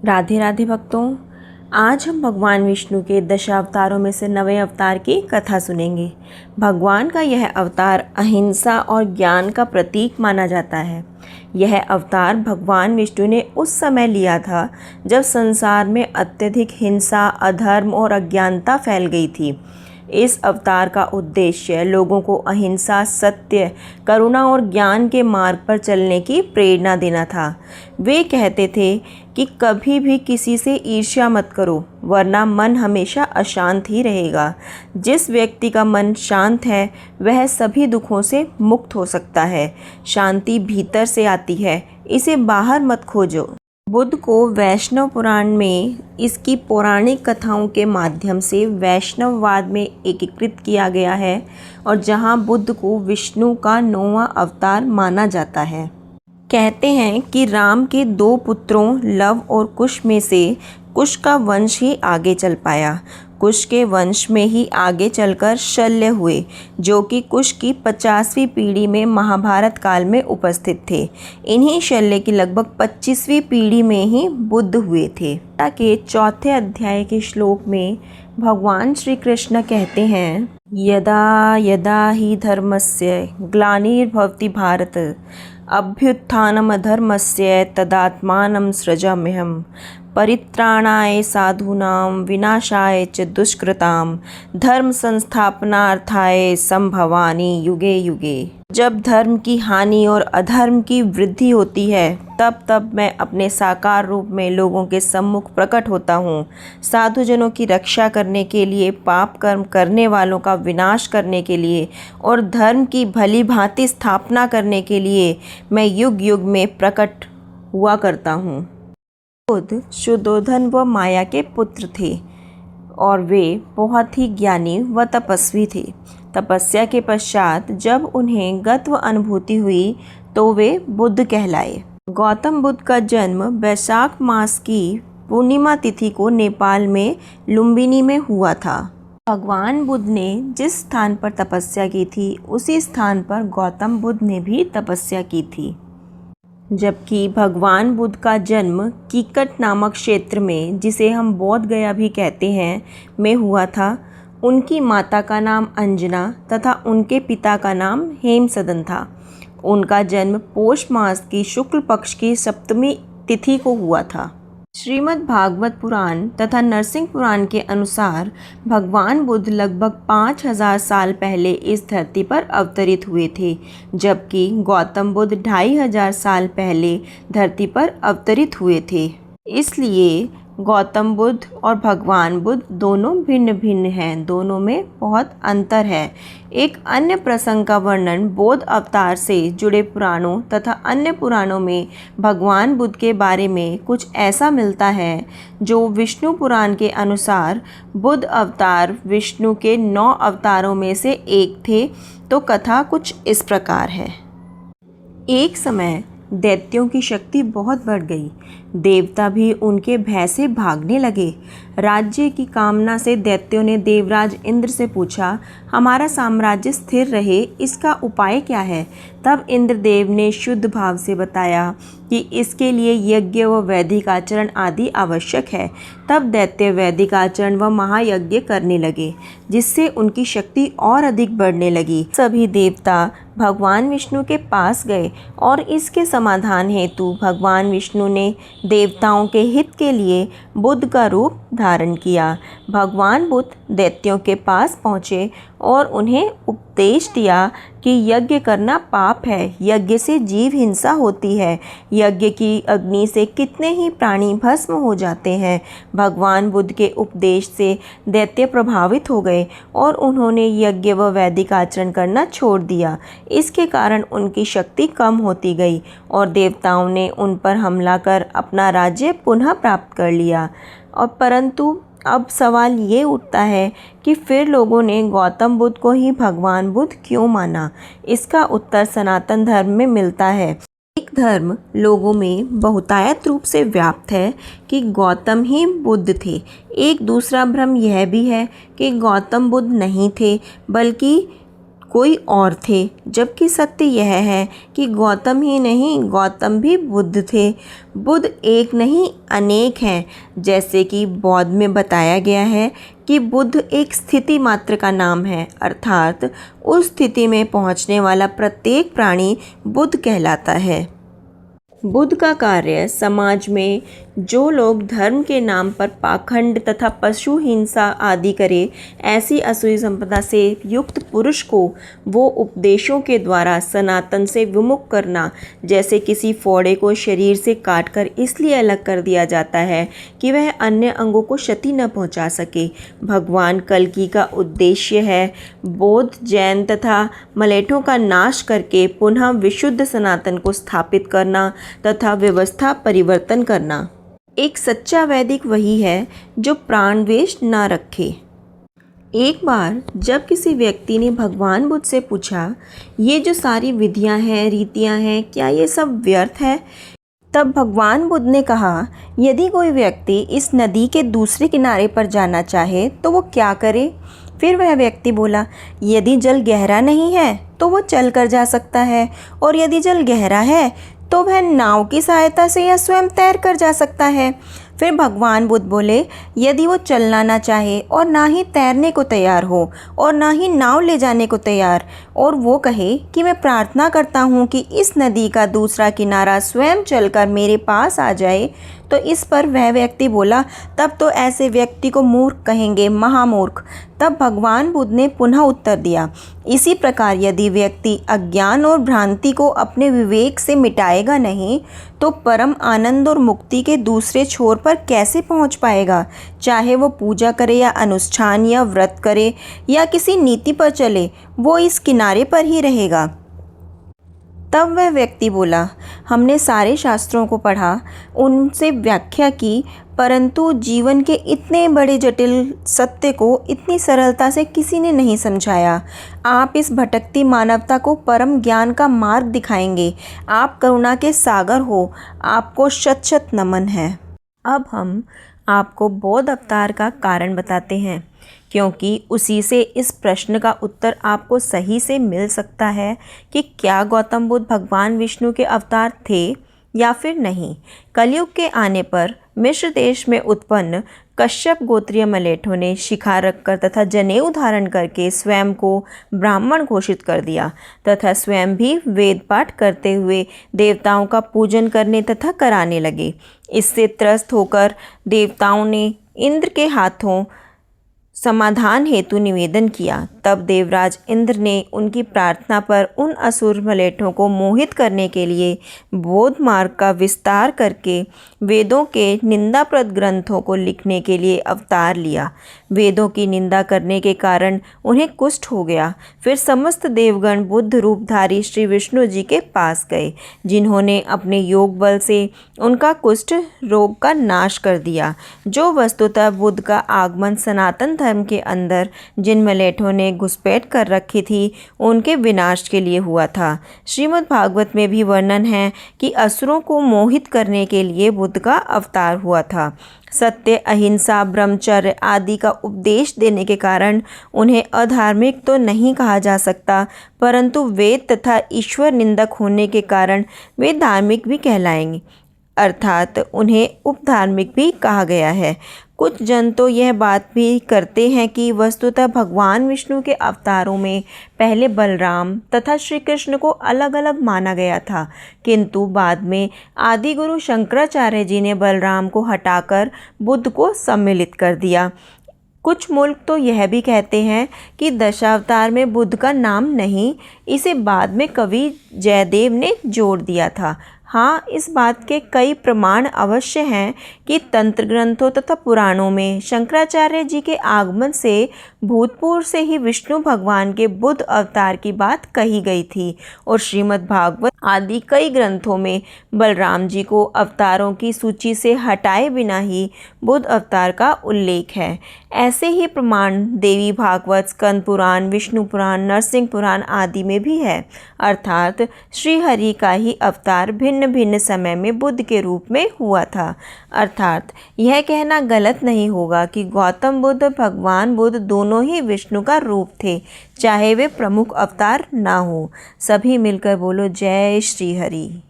राधे राधे भक्तों, आज हम भगवान विष्णु के दशावतारों में से 9वें अवतार की कथा सुनेंगे। भगवान का यह अवतार अहिंसा और ज्ञान का प्रतीक माना जाता है। यह अवतार भगवान विष्णु ने उस समय लिया था जब संसार में अत्यधिक हिंसा, अधर्म और अज्ञानता फैल गई थी। इस अवतार का उद्देश्य लोगों को अहिंसा, सत्य, करुणा और ज्ञान के मार्ग पर चलने की प्रेरणा देना था। वे कहते थे कि कभी भी किसी से ईर्ष्या मत करो, वरना मन हमेशा अशांत ही रहेगा। जिस व्यक्ति का मन शांत है वह सभी दुखों से मुक्त हो सकता है। शांति भीतर से आती है, इसे बाहर मत खोजो। बुद्ध को वैष्णव पुराण में इसकी पौराणिक कथाओं के माध्यम से वैष्णववाद में एकीकृत किया गया है और जहां बुद्ध को विष्णु का 9वां अवतार माना जाता है। कहते हैं कि राम के 2 पुत्रों लव और कुश में से कुश का वंश ही आगे चल पाया। कुश के वंश में ही आगे चलकर शल्य हुए, जो कि कुश की 50वीं पीढ़ी में महाभारत काल में उपस्थित थे। इन्हीं शल्य की लगभग 25वीं पीढ़ी में ही बुद्ध हुए थे। गीता के 4थे अध्याय के श्लोक में भगवान श्री कृष्ण कहते हैं, यदा यदा हि धर्मस्य ग्लानिर्भवति भारत अभ्युत्थानमधर्मस्य तदात्मानं सृजाम्यहम् परित्राणाय साधूनां विनाशाय च दुष्कृतां धर्म संस्थापनार्थाय संभवानि युगे युगे। जब धर्म की हानि और अधर्म की वृद्धि होती है तब मैं अपने साकार रूप में लोगों के सम्मुख प्रकट होता हूँ। साधुजनों की रक्षा करने के लिए, पाप कर्म करने वालों का विनाश करने के लिए और धर्म की भली भांति स्थापना करने के लिए मैं युग युग में प्रकट हुआ करता हूँ। बुद्ध शुद्धोधन व माया के पुत्र थे और वे बहुत ही ज्ञानी व तपस्वी थे। तपस्या के पश्चात जब उन्हें गत्व अनुभूति हुई तो वे बुद्ध कहलाए। गौतम बुद्ध का जन्म वैशाख मास की पूर्णिमा तिथि को नेपाल में लुम्बिनी में हुआ था। भगवान बुद्ध ने जिस स्थान पर तपस्या की थी उसी स्थान पर गौतम बुद्ध ने भी तपस्या की थी। जबकि भगवान बुद्ध का जन्म कीकट नामक क्षेत्र में, जिसे हम बोध गया भी कहते हैं, में हुआ था। उनकी माता का नाम अंजना तथा उनके पिता का नाम हेमसदन था। उनका जन्म पोष मास की शुक्ल पक्ष की 7वीं तिथि को हुआ था। श्रीमद् भागवत पुराण तथा नरसिंह पुराण के अनुसार भगवान बुद्ध लगभग 5000 साल पहले इस धरती पर अवतरित हुए थे, जबकि गौतम बुद्ध 2500 साल पहले धरती पर अवतरित हुए थे। इसलिए गौतम बुद्ध और भगवान बुद्ध दोनों भिन्न भिन्न हैं, दोनों में बहुत अंतर है। एक अन्य प्रसंग का वर्णन बौद्ध अवतार से जुड़े पुराणों तथा अन्य पुराणों में भगवान बुद्ध के बारे में कुछ ऐसा मिलता है जो विष्णु पुराण के अनुसार बुद्ध अवतार विष्णु के 9 अवतारों में से एक थे। तो कथा कुछ इस प्रकार है। एक समय दैत्यों की शक्ति बहुत बढ़ गई। देवता भी उनके भय से भागने लगे। राज्य की कामना से दैत्यों ने देवराज इंद्र से पूछा, हमारा साम्राज्य स्थिर रहे, इसका उपाय क्या है? तब इंद्रदेव ने शुद्ध भाव से बताया कि इसके लिए यज्ञ व वैदिक आचरण आदि आवश्यक है। तब दैत्य वैदिक आचरण व महायज्ञ करने लगे, जिससे उनकी शक्ति और अधिक बढ़ने लगी। सभी देवता भगवान विष्णु के पास गए और इसके समाधान हेतु भगवान विष्णु ने देवताओं के हित के लिए बुद्ध का रूप धारण किया। भगवान बुद्ध दैत्यों के पास पहुँचे और उन्हें उपदेश दिया कि यज्ञ करना पाप है, यज्ञ से जीव हिंसा होती है, यज्ञ की अग्नि से कितने ही प्राणी भस्म हो जाते हैं। भगवान बुद्ध के उपदेश से दैत्य प्रभावित हो गए और उन्होंने यज्ञ व वैदिक आचरण करना छोड़ दिया। इसके कारण उनकी शक्ति कम होती गई और देवताओं ने उन पर हमला कर अपना राज्य पुनः प्राप्त कर लिया। और परंतु अब सवाल ये उठता है कि फिर लोगों ने गौतम बुद्ध को ही भगवान बुद्ध क्यों माना? इसका उत्तर सनातन धर्म में मिलता है। एक धर्म लोगों में बहुतायत रूप से व्याप्त है कि गौतम ही बुद्ध थे। एक दूसरा भ्रम यह भी है कि गौतम बुद्ध नहीं थे, बल्कि कोई और थे, जबकि सत्य यह है कि गौतम ही नहीं, गौतम भी बुद्ध थे। बुद्ध एक नहीं अनेक हैं। जैसे कि बौद्ध में बताया गया है कि बुद्ध एक स्थिति मात्र का नाम है, अर्थात उस स्थिति में पहुंचने वाला प्रत्येक प्राणी बुद्ध कहलाता है। बुद्ध का कार्य समाज में जो लोग धर्म के नाम पर पाखंड तथा पशु हिंसा आदि करे, ऐसी असुरी संपदा से युक्त पुरुष को वो उपदेशों के द्वारा सनातन से विमुख करना। जैसे किसी फोड़े को शरीर से काटकर इसलिए अलग कर दिया जाता है कि वह अन्य अंगों को क्षति न पहुंचा सके। भगवान कल्कि का उद्देश्य है बौद्ध, जैन तथा मलेठों का नाश करके पुनः विशुद्ध सनातन को स्थापित करना तथा व्यवस्था परिवर्तन करना। एक सच्चा वैदिक वही है जो प्राणद्वेष न रखे। एक बार जब किसी व्यक्ति ने भगवान बुद्ध से पूछा, ये जो सारी विधियां हैं, रीतियां हैं, क्या ये सब व्यर्थ है? तब भगवान बुद्ध ने कहा, यदि कोई व्यक्ति इस नदी के दूसरे किनारे पर जाना चाहे तो वो क्या करे? फिर वह व्यक्ति बोला, यदि जल गहरा नहीं है तो वो चल कर जा सकता है, और यदि जल गहरा है तो वह नाव की सहायता से या स्वयं तैर कर जा सकता है। फिर भगवान बुद्ध बोले, यदि वो चलना ना चाहे और ना ही तैरने को तैयार हो और ना ही नाव ले जाने को तैयार, और वो कहे कि मैं प्रार्थना करता हूँ कि इस नदी का दूसरा किनारा स्वयं चलकर मेरे पास आ जाए, तो इस पर वह व्यक्ति बोला, तब तो ऐसे व्यक्ति को मूर्ख कहेंगे, महामूर्ख। तब भगवान बुद्ध ने पुनः उत्तर दिया, इसी प्रकार यदि व्यक्ति अज्ञान और भ्रांति को अपने विवेक से मिटाएगा नहीं तो परम आनंद और मुक्ति के दूसरे छोर पर कैसे पहुंच पाएगा? चाहे वो पूजा करे या अनुष्ठान या व्रत करे या किसी नीति पर चले, वो इस किनारे पर ही रहेगा। तब वह व्यक्ति बोला, हमने सारे शास्त्रों को पढ़ा, उनसे व्याख्या की, परंतु जीवन के इतने बड़े जटिल सत्य को इतनी सरलता से किसी ने नहीं समझाया। आप इस भटकती मानवता को परम ज्ञान का मार्ग दिखाएंगे। आप करुणा के सागर हो, आपको शत शत नमन है। अब हम आपको बौद्ध अवतार का कारण बताते हैं, क्योंकि उसी से इस प्रश्न का उत्तर आपको सही से मिल सकता है कि क्या गौतम बुद्ध भगवान विष्णु के अवतार थे या फिर नहीं। कलयुग के आने पर मिस्र देश में उत्पन्न कश्यप गोत्रीय मलेठों ने शिखा रखकर तथा जनेऊ धारण करके स्वयं को ब्राह्मण घोषित कर दिया तथा स्वयं भी वेद पाठ करते हुए देवताओं का पूजन करने तथा कराने लगे। इससे त्रस्त होकर देवताओं ने इंद्र के हाथों समाधान हेतु निवेदन किया। तब देवराज इंद्र ने उनकी प्रार्थना पर उन असुर मलेठों को मोहित करने के लिए बौद्ध मार्ग का विस्तार करके वेदों के निंदाप्रद ग्रंथों को लिखने के लिए अवतार लिया। वेदों की निंदा करने के कारण उन्हें कुष्ठ हो गया। फिर समस्त देवगण बुद्ध रूपधारी श्री विष्णु जी के पास गए, जिन्होंने अपने योग बल से उनका कुष्ठ रोग का नाश कर दिया। जो वस्तुतः बुद्ध का आगमन सनातन धर्म के अंदर जिन मलेठों ने घुसपैठ कर रखी थी, उनके विनाश के लिए हुआ था। श्रीमद् भागवत में भी वर्णन है कि असुरों को मोहित करने के लिए बुद्ध का अवतार हुआ था। सत्य, अहिंसा, ब्रह्मचर्य आदि का उपदेश देने के कारण उन्हें अधार्मिक तो नहीं कहा जा सकता, परंतु वेद तथा ईश्वर निंदक होने के कारण वे धार्मिक भी कहलाएंगे, अर्थात उन्हें उपधार्मिक भी कहा गया है। कुछ जन तो यह बात भी करते हैं कि वस्तुतः भगवान विष्णु के अवतारों में पहले बलराम तथा श्री कृष्ण को अलग अलग माना गया था, किंतु बाद में आदि गुरु शंकराचार्य जी ने बलराम को हटाकर बुद्ध को सम्मिलित कर दिया। कुछ मुल्क तो यह भी कहते हैं कि दशावतार में बुद्ध का नाम नहीं, इसे बाद में कवि जयदेव ने जोड़ दिया था। हाँ, इस बात के कई प्रमाण अवश्य हैं कि तंत्र ग्रंथों तथा पुराणों में शंकराचार्य जी के आगमन से भूतपूर्व से ही विष्णु भगवान के बुद्ध अवतार की बात कही गई थी, और श्रीमद् भागवत आदि कई ग्रंथों में बलराम जी को अवतारों की सूची से हटाए बिना ही बुद्ध अवतार का उल्लेख है। ऐसे ही प्रमाण देवी भागवत, स्कंद पुराण, विष्णु पुराण, नरसिंह पुराण आदि में भी है, अर्थात श्री हरि का ही अवतार भिन्न भिन्न भिन्न समय में बुद्ध के रूप में हुआ था। अर्थात यह कहना गलत नहीं होगा कि गौतम बुद्ध भगवान बुद्ध दोनों ही विष्णु का रूप थे, चाहे वे प्रमुख अवतार ना हो। सभी मिलकर बोलो जय श्री हरि।